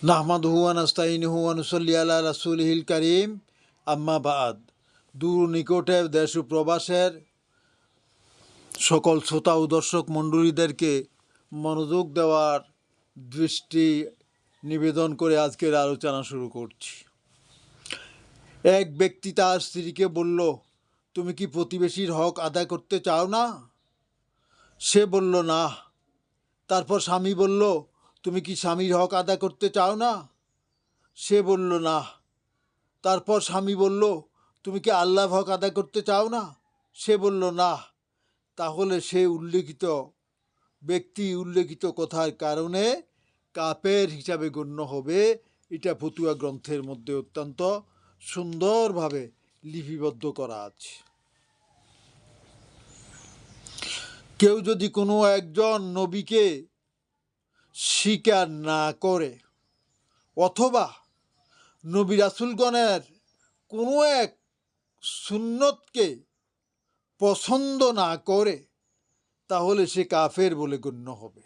নাহমাদুহু ওয়া নাস্তাইনুহু ওয়া নুসাল্লি আলা রাসূলিহিল কারীম, আম্মা বা'দ। দূর নিকটে দেশ ও প্রবাসের সকল শ্রোতা ও দর্শক মণ্ডলীদেরকে মনোযোগ দেওয়ার দৃষ্টি নিবেদন করে আজকের আলোচনা শুরু করছি। এক ব্যক্তি তার স্ত্রীকে বলল, তুমি কি প্রতিবেশীর হক আদায় করতে চাও না? সে বলল, না। তারপর স্বামী বলল, তুমি কি স্বামীর হক আদায় করতে চাও না? সে বলল, না। তারপর স্বামী বলল, তুমি কি আল্লাহর হক আদায় করতে চাও না? সে বলল, না। তাহলে সে উল্লেখিত কথার কারণে কাফের হিসাবে গণ্য হবে। এটা ফতুয়া গ্রন্থের মধ্যে অত্যন্ত সুন্দরভাবে লিপিবদ্ধ করা আছে। কেউ যদি কোনো একজন নবীকে স্বীকার না করে অথবা নবী রাসূলগণের কোনো এক সুন্নতকে পছন্দ না করে, তাহলে সে কাফের বলে গণ্য হবে।